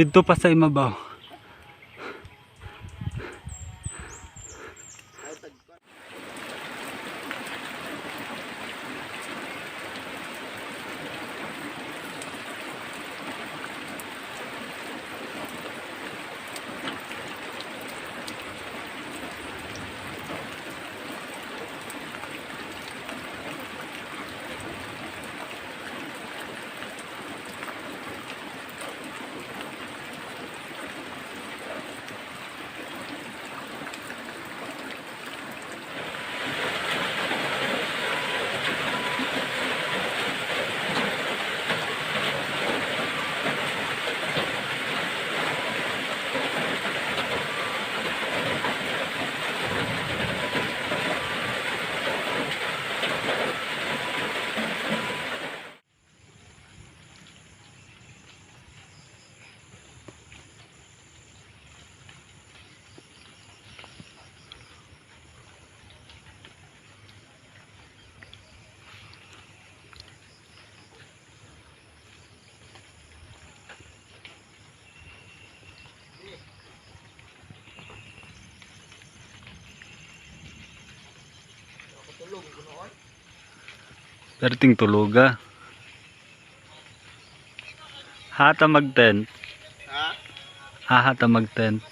dito pa sa imabaw. Perting tuluga. Hata mag-tent. Hata mag-tent.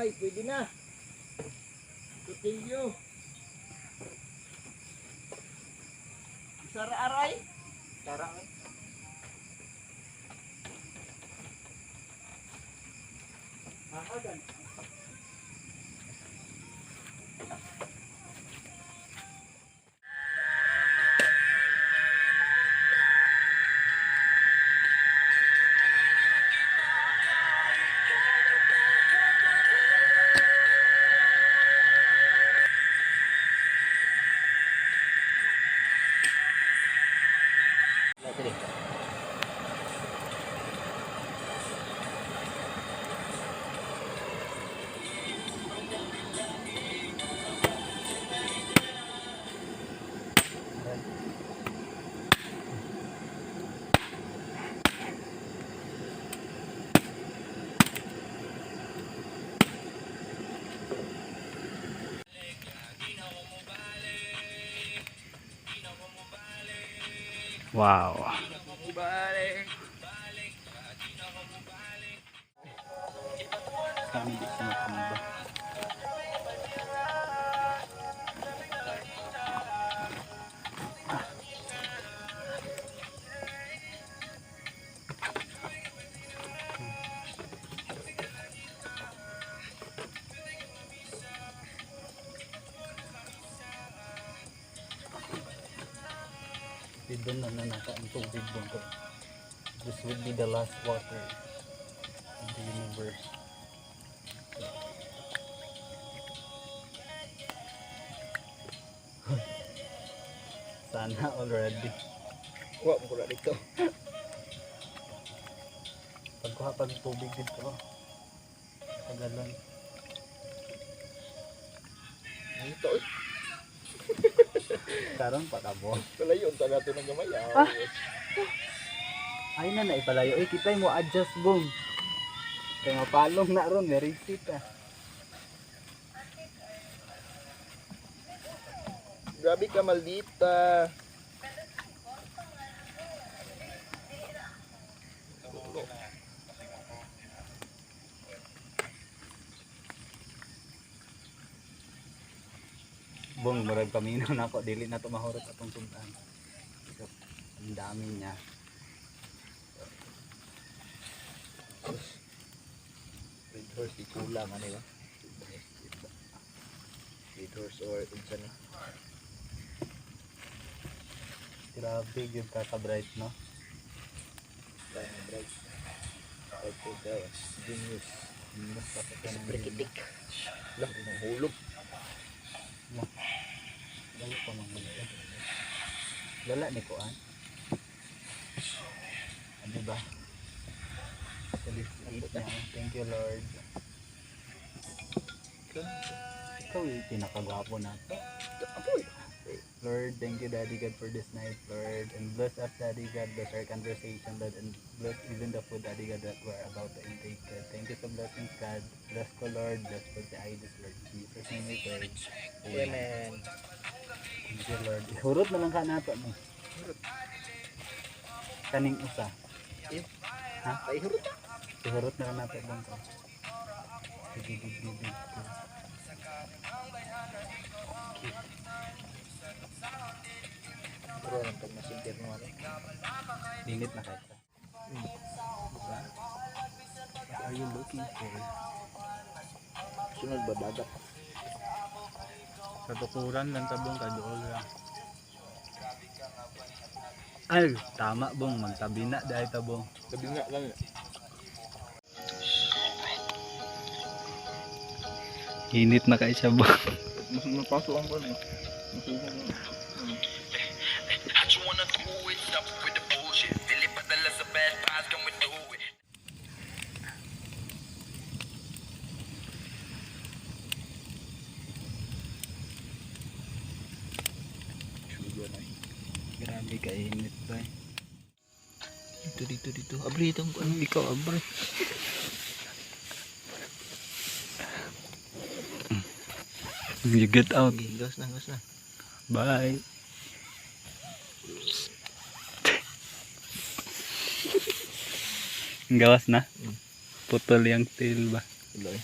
Ay, pwede na. Tutilyo. Sara aray. Sara aray. Hahagan. Wow. Balik. Sana di siya matumba. Dito na nanaka ang tubig doon ko. This would be the last water of the universe. Sana already. Wa mo kula dito. Pagkuha pag tubig dito. Pagalan. Dito oy. Karon pa kabo. Palayon ta nato ng gamay. Ay na naipalayo. Eh kita mo adjust boom. Kaya mapalong na ron. May receipt ah. Grabe ka maldita. Bong, murag paminaw na ako. Dili na ito mahurot atong sundan. So, ang dami niya. Red horse di kulang ano ba? Red horse or insan. Grabe yung kaka-bright, no? Dahil bright. Ito daw. Genius. Mas kapit ka ng Brikitik. Lah, mahulog. Lalo pa mga mga. Lala ni Kuan. Ano ba? Thank you, Lord. Ikaw yung pinakagwapo na to. Apoy. Lord, thank you, Daddy God, for this night, Lord. And bless us, Daddy God, bless our conversation, Lord. And bless even the food, Daddy God, that we're about to intake, God. Thank you for blessings, God. Bless ko, Lord. Bless ko si Idis, Lord. Jesus name we pray. Amen. Thank you, Lord. Ihurot na lang ka nato, no? Kaning usa. Ha? Ay hurot. Ihurot na lang nato, bang ko. Sige, sige, sige. Pero lang pag masintir mo ano. Init na kaysa. What are you looking for? Sunod ba dagat? Sa tukuran lang tabong kadool lang. Ay, tama bong, magtabi na dahil tabong. Sabi nga lang. Init na kayo siya bong. Mas mapasok ang pan. I just wanna do it, stop with the bullshit. Dilly padala sa bad vibes, come and do it. Sugar na. Grabe ka init ba eh. Dito. Abri itong ano ikaw abri. You get out. Gas na. Bye. Gawas na. Putol yung tail ba? Tuloy.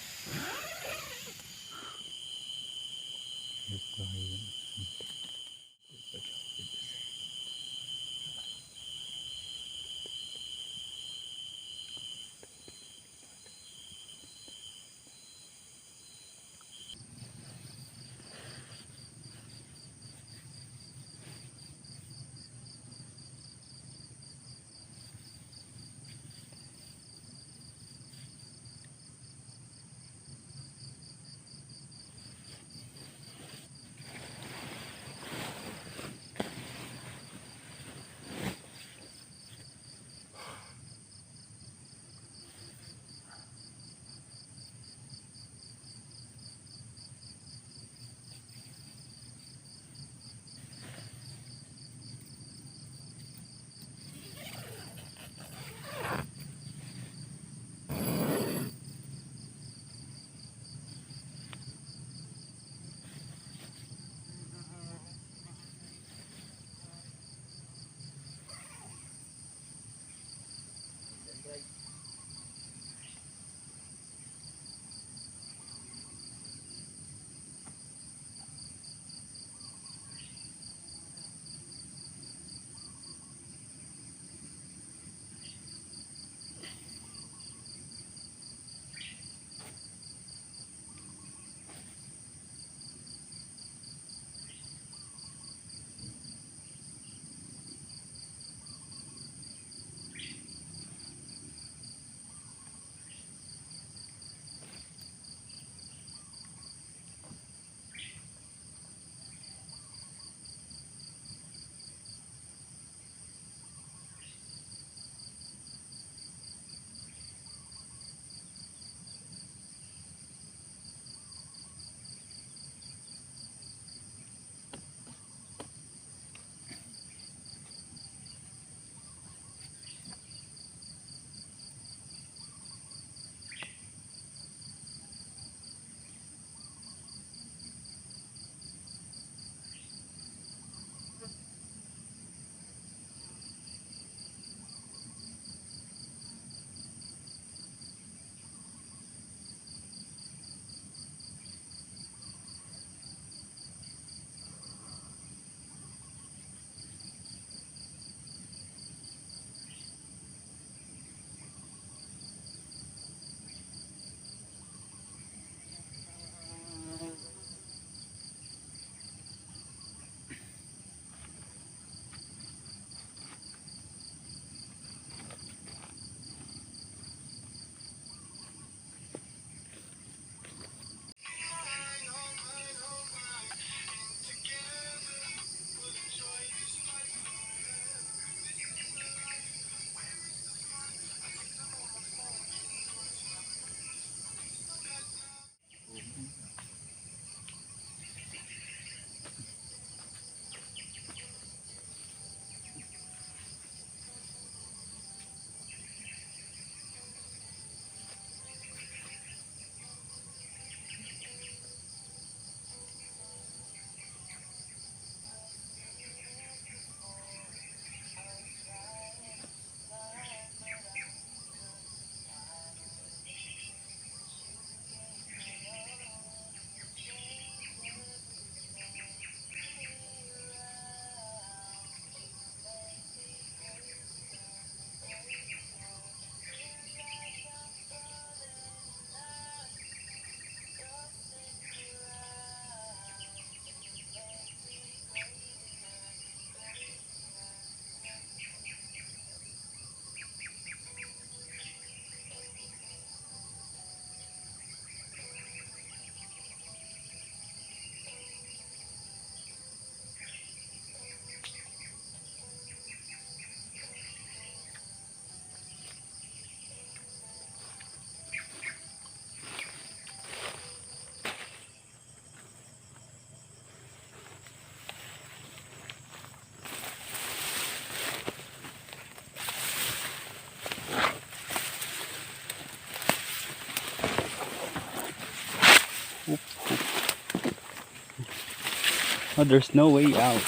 Oh, there's no way out.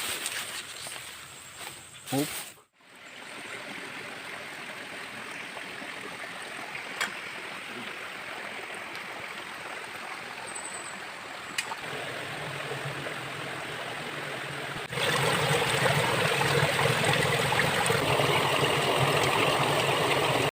Hope.